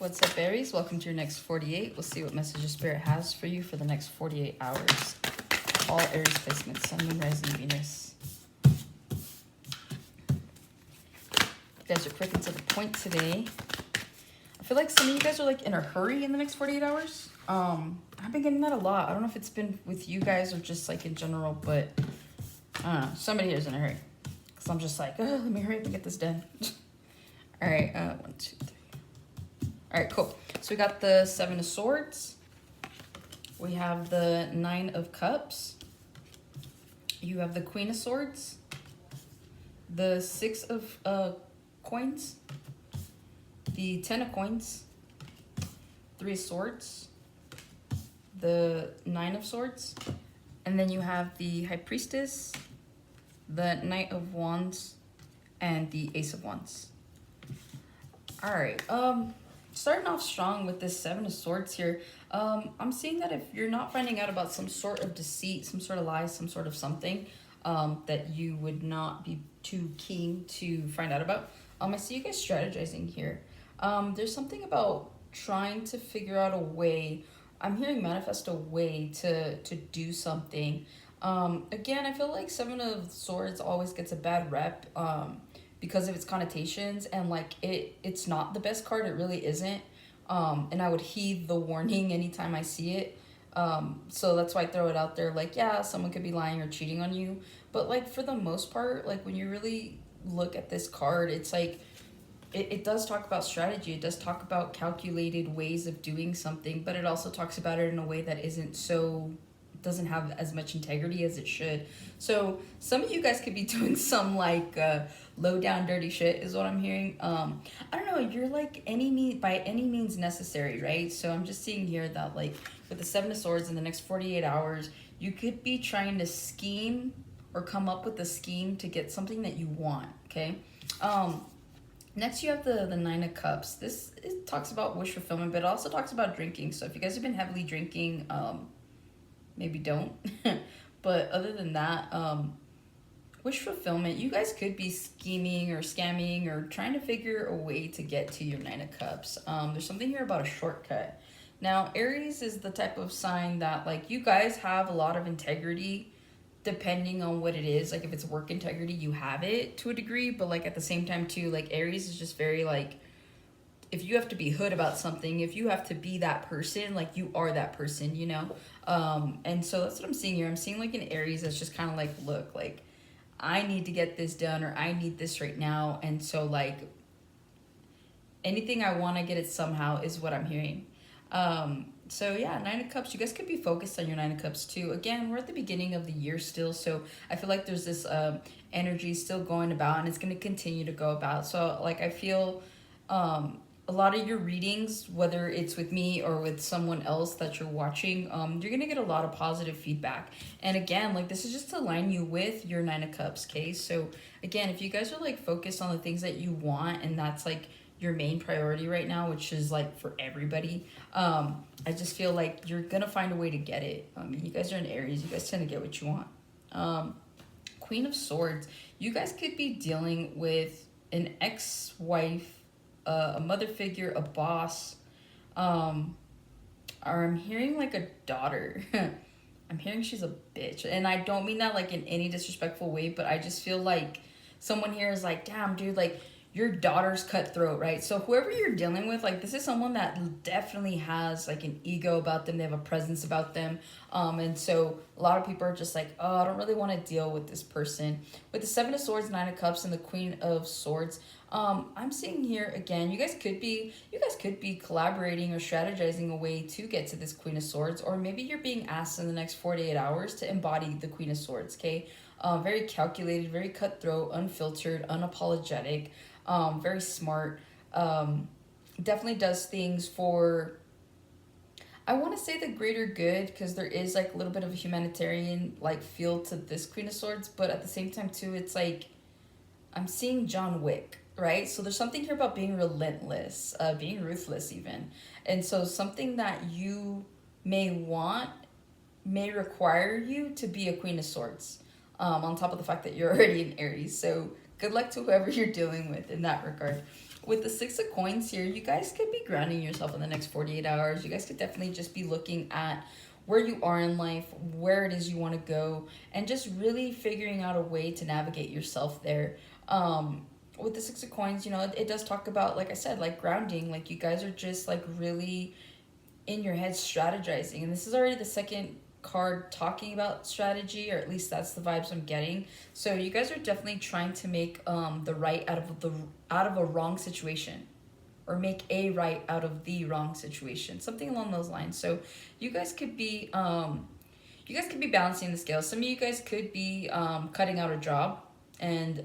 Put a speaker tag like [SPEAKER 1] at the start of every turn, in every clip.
[SPEAKER 1] What's up, Aries? Welcome to your next 48. We'll see what message of Spirit has for you for the next 48 hours. All Aries placements, Sun, Moon, Rising, Venus. You guys are quick and to the point today. I feel like some of you guys are like in a hurry in the next 48 hours. I've been getting that a lot. I don't know if it's been with you guys or just like in general, but I don't know. Somebody here is in a hurry. Because I'm just like, oh, let me hurry up and get this done. All right, 1, 2, 3. All right, cool. So we got the 7 of Swords. We have the 9 of Cups. You have the Queen of Swords. The 6 of Coins. The 10 of Coins. 3 of Swords. The 9 of Swords. And then you have the High Priestess, the Knight of Wands, and the Ace of Wands. All right, starting off strong with this 7 of Swords here. I'm seeing that if you're not finding out about some sort of deceit, some sort of lie, some sort of something that you would not be too keen to find out about, I see you guys strategizing here. There's something about trying to figure out a way. I'm hearing manifest a way to do something. Again, I feel like 7 of Swords always gets a bad rep because of its connotations, and like it's not the best card. It really isn't. And I would heed the warning anytime I see it. So that's why I throw it out there. Like, yeah, someone could be lying or cheating on you, but like for the most part, like when you really look at this card, it's like it does talk about strategy. It does talk about calculated ways of doing something, but it also talks about it in a way that doesn't have as much integrity as it should. So some of you guys could be doing some like low down dirty shit is what I'm hearing. I don't know, you're like by any means necessary, right? So I'm just seeing here that like with the 7 of Swords in the next 48 hours, you could be trying to scheme or come up with a scheme to get something that you want, okay? Next, you have the 9 of Cups. It talks about wish fulfillment, but it also talks about drinking. So if you guys have been heavily drinking, maybe don't. But other than that, wish fulfillment, you guys could be scheming or scamming or trying to figure a way to get to your 9 of Cups. There's something here about a shortcut. Now, Aries is the type of sign that like you guys have a lot of integrity depending on what it is. Like if it's work integrity, you have it to a degree, but like at the same time too, like Aries is just very like, if you have to be hood about something, if you have to be that person, like you are that person, you know? And so that's what I'm seeing here. I'm seeing like an Aries that's just kind of like, look, like I need to get this done, or I need this right now. And so like anything I want to get it somehow is what I'm hearing. So yeah, 9 of Cups, you guys could be focused on your 9 of Cups too. Again, we're at the beginning of the year still, so I feel like there's this energy still going about, and it's going to continue to go about. So like I feel a lot of your readings, whether it's with me or with someone else that you're watching, you're going to get a lot of positive feedback. And again, like this is just to align you with your 9 of Cups, okay? So again, if you guys are like focused on the things that you want, and that's like your main priority right now, which is like for everybody, I just feel like you're gonna find a way to get it. You guys are in Aries, you guys tend to get what you want. Queen of Swords, you guys could be dealing with an ex-wife, a mother figure, a boss, or I'm hearing like a daughter. I'm hearing she's a bitch, and I don't mean that like in any disrespectful way, but I just feel like someone here is like, damn dude, like your daughter's cutthroat, right? So whoever you're dealing with, like this is someone that definitely has like an ego about them. They have a presence about them. And so a lot of people are just like, oh, I don't really want to deal with this person. With the 7 of Swords, 9 of Cups, and the Queen of Swords, I'm seeing here again, you guys could be collaborating or strategizing a way to get to this Queen of Swords, or maybe you're being asked in the next 48 hours to embody the Queen of Swords, okay? Very calculated, very cutthroat, unfiltered, unapologetic. Very smart, definitely does things for, I want to say the greater good, because there is like a little bit of a humanitarian like feel to this Queen of Swords, but at the same time too, it's like I'm seeing John Wick, right? So there's something here about being relentless, being ruthless even, and so something that you may want may require you to be a Queen of Swords, on top of the fact that you're already an Aries. So good luck to whoever you're dealing with in that regard. with the Six of Coins here, you guys could be grounding yourself in the next 48 hours. You guys could definitely just be looking at where you are in life, where it is you want to go, and just really figuring out a way to navigate yourself there. With the Six of Coins, you know, it does talk about, like I said, like grounding. Like you guys are just like really in your head strategizing. And this is already the second card talking about strategy, or at least that's the vibes I'm getting. So you guys are definitely trying to make the right out of a wrong situation, or make a right out of the wrong situation, something along those lines. So you guys could be balancing the scales. Some of you guys could be cutting out a job and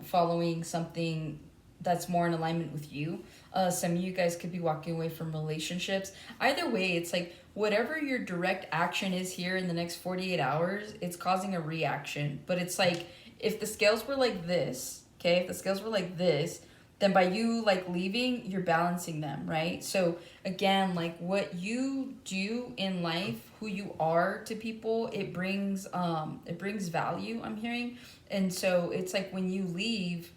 [SPEAKER 1] following something that's more in alignment with you. Some of you guys could be walking away from relationships. Either way, it's like whatever your direct action is here in the next 48 hours, it's causing a reaction. But it's like if the scales were like this, okay, if the scales were like this, then by you like leaving, you're balancing them, right? So again, like what you do in life, who you are to people, it brings value, I'm hearing. And so it's like when you leave,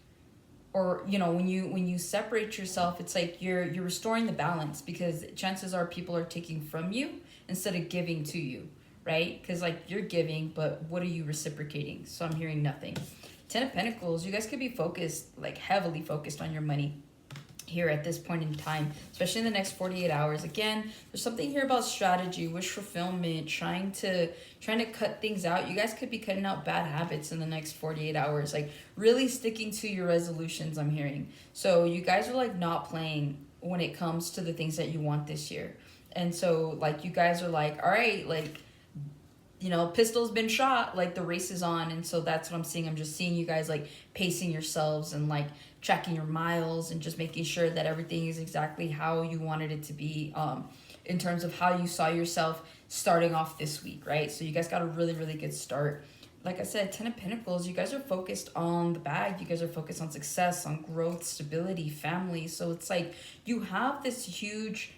[SPEAKER 1] or you know, when you separate yourself, it's like you're restoring the balance, because chances are people are taking from you instead of giving to you, right? Because like you're giving, but what are you reciprocating? So I'm hearing nothing. Ten of Pentacles, you guys could be focused, like heavily focused on your money here at this point in time, especially in the next 48 hours. Again, there's something here about strategy, wish fulfillment, trying to cut things out. You guys could be cutting out bad habits in the next 48 hours, like really sticking to your resolutions, I'm hearing. So you guys are like not playing when it comes to the things that you want this year. And so like you guys are like, all right, like, you know, pistol's been shot, like the race is on. And so that's what I'm seeing. I'm just seeing you guys like pacing yourselves and like tracking your miles and just making sure that everything is exactly how you wanted it to be, in terms of how you saw yourself starting off this week, right? So you guys got a really, really good start. Like I said, Ten of Pentacles, you guys are focused on the bag. You guys are focused on success, on growth, stability, family. So it's like you have this huge,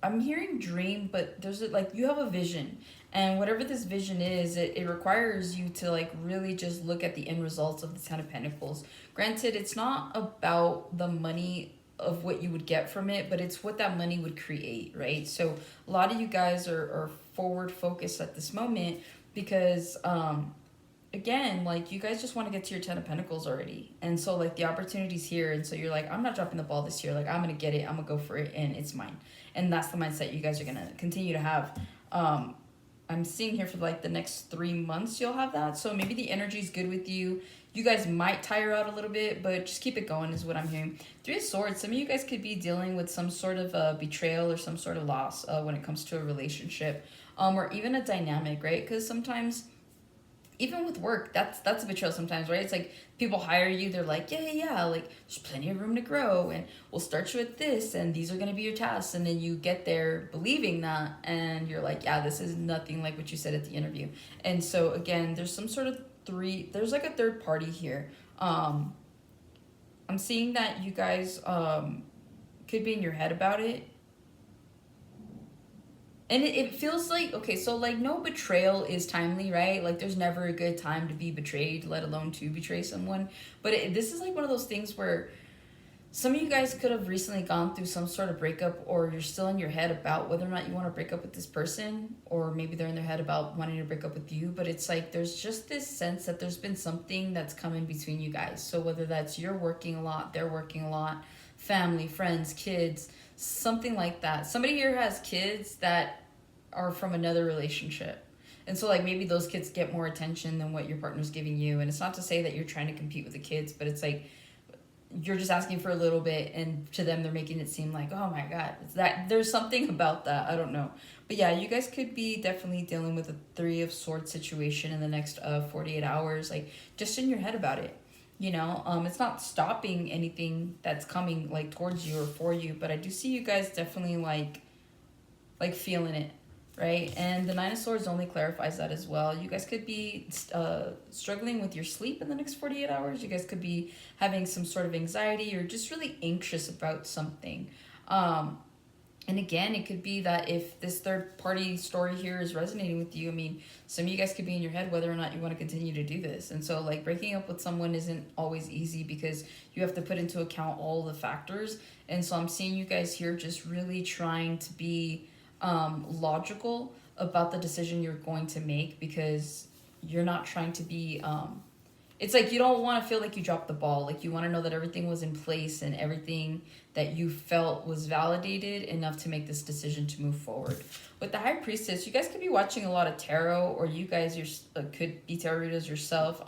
[SPEAKER 1] I'm hearing dream, but there's like you have a vision, and whatever this vision is, it requires you to like really just look at the end results of the Ten of Pentacles. Granted, it's not about the money of what you would get from it, but it's what that money would create, right? So a lot of you guys are forward focused at this moment, because again, like you guys just want to get to your Ten of Pentacles already. And so like the opportunity's here, and so you're like, I'm not dropping the ball this year, like I'm gonna get it, I'm gonna go for it, and it's mine. And that's the mindset you guys are gonna continue to have. I'm seeing here for like the next 3 months you'll have that. So maybe the energy's good with you. You guys might tire out a little bit, but just keep it going is what I'm hearing. Three of Swords, some of you guys could be dealing with some sort of betrayal or some sort of loss when it comes to a relationship, or even a dynamic, right? Because sometimes even with work, that's a betrayal sometimes, right? It's like people hire you, they're like, yeah, like there's plenty of room to grow, and we'll start you at this, and these are gonna be your tasks, and then you get there believing that, and you're like, yeah, this is nothing like what you said at the interview. And so again, there's some sort of there's like a third party here. I'm seeing that you guys could be in your head about it. And it feels like, okay, so like no betrayal is timely, right? Like there's never a good time to be betrayed, let alone to betray someone. But this is like one of those things where some of you guys could have recently gone through some sort of breakup, or you're still in your head about whether or not you want to break up with this person, or maybe they're in their head about wanting to break up with you. But it's like there's just this sense that there's been something that's come in between you guys. So whether that's you're working a lot, they're working a lot, family, friends, kids, something like that. Somebody here has kids that are from another relationship. And so like maybe those kids get more attention than what your partner's giving you. And it's not to say that you're trying to compete with the kids, but it's like you're just asking for a little bit, and to them they're making it seem like, oh my god, it's that there's something about that. I don't know. But yeah, you guys could be definitely dealing with a Three of Swords situation in the next 48 hours, like just in your head about it. You know, it's not stopping anything that's coming like towards you or for you, but I do see you guys definitely like feeling it, right? And the Nine of Swords only clarifies that as well. You guys could be struggling with your sleep in the next 48 hours. You guys could be having some sort of anxiety or just really anxious about something. And again, it could be that if this third party story here is resonating with you, I mean, some of you guys could be in your head whether or not you want to continue to do this. And so, like, breaking up with someone isn't always easy because you have to put into account all the factors. And so, I'm seeing you guys here just really trying to be logical about the decision you're going to make, because you're not trying to be it's like you don't want to feel like you dropped the ball. Like, you want to know that everything was in place and everything that you felt was validated enough to make this decision to move forward. With the High Priestess, you guys could be watching a lot of tarot, or you guys could be tarot readers yourself.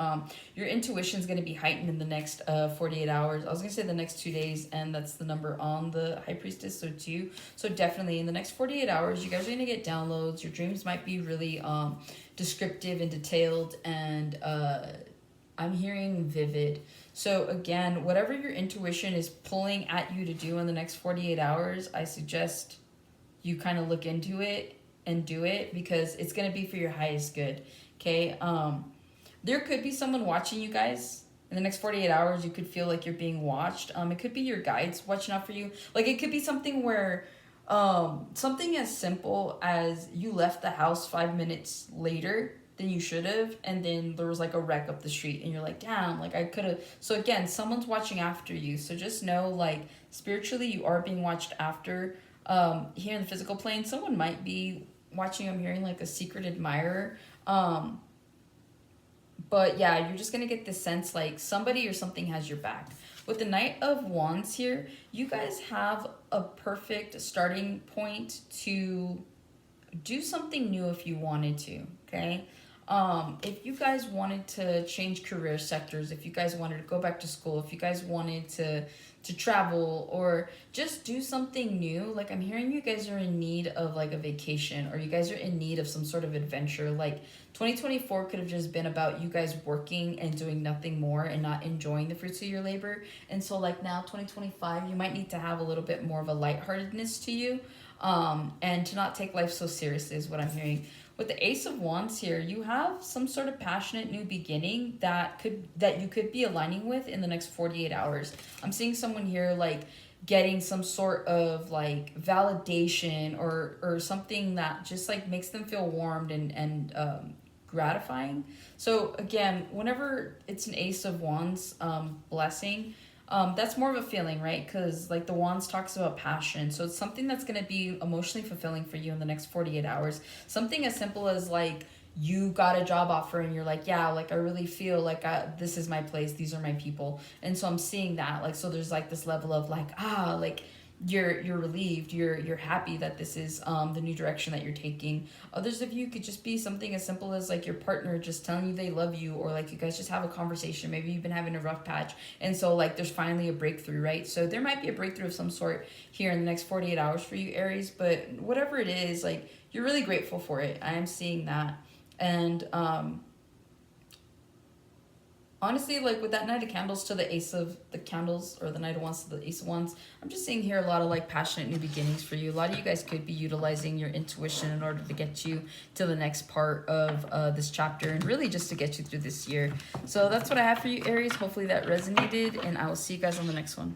[SPEAKER 1] Your intuition is going to be heightened in the next 48 hours. I was going to say the next 2 days, and that's the number on the High Priestess, so 2. So definitely in the next 48 hours, you guys are going to get downloads. Your dreams might be really descriptive and detailed, and I'm hearing vivid. So again, whatever your intuition is pulling at you to do in the next 48 hours, I suggest you kind of look into it and do it, because it's going to be for your highest good. Okay. There could be someone watching you guys in the next 48 hours. You could feel like you're being watched. It could be your guides watching out for you. Like, it could be something where something as simple as you left the house 5 minutes later than you should have, and then there was like a wreck up the street, and you're like, damn, like I could have. So again, someone's watching after you. So just know, like, spiritually you are being watched after. Here in the physical plane, someone might be watching. I'm hearing like a secret admirer. But yeah, you're just gonna get this sense like somebody or something has your back. With the Knight of Wands here, you guys have a perfect starting point to do something new if you wanted to. Okay. If you guys wanted to change career sectors, if you guys wanted to go back to school, if you guys wanted to travel, or just do something new, like, I'm hearing you guys are in need of like a vacation, or you guys are in need of some sort of adventure. Like, 2024 could have just been about you guys working and doing nothing more and not enjoying the fruits of your labor. And so, like, now 2025, you might need to have a little bit more of a lightheartedness to you, and to not take life so seriously is what I'm hearing. With the Ace of Wands here, you have some sort of passionate new beginning that you could be aligning with in the next 48 hours. I'm seeing someone here like getting some sort of like validation or something that just like makes them feel warmed and gratifying. So again, whenever it's an Ace of Wands blessing, that's more of a feeling, right? Because like the Wands talks about passion. So it's something that's going to be emotionally fulfilling for you in the next 48 hours. Something as simple as like you got a job offer and you're like, yeah, like I really feel like this is my place. These are my people. And so I'm seeing that, like, so there's like this level of like, like you're relieved, you're happy that this is the new direction that you're taking. Others of you could just be something as simple as like your partner just telling you they love you, or like you guys just have a conversation. Maybe you've been having a rough patch, and so like there's finally a breakthrough, right? So there might be a breakthrough of some sort here in the next 48 hours for you, Aries. But whatever it is, like, you're really grateful for it. I am seeing that. And honestly, like with that Knight of Candles to the Ace of the Candles, or the Knight of Wands to the Ace of Wands, I'm just seeing here a lot of like passionate new beginnings for you. A lot of you guys could be utilizing your intuition in order to get you to the next part of this chapter, and really just to get you through this year. So that's what I have for you, Aries. Hopefully that resonated, and I will see you guys on the next one.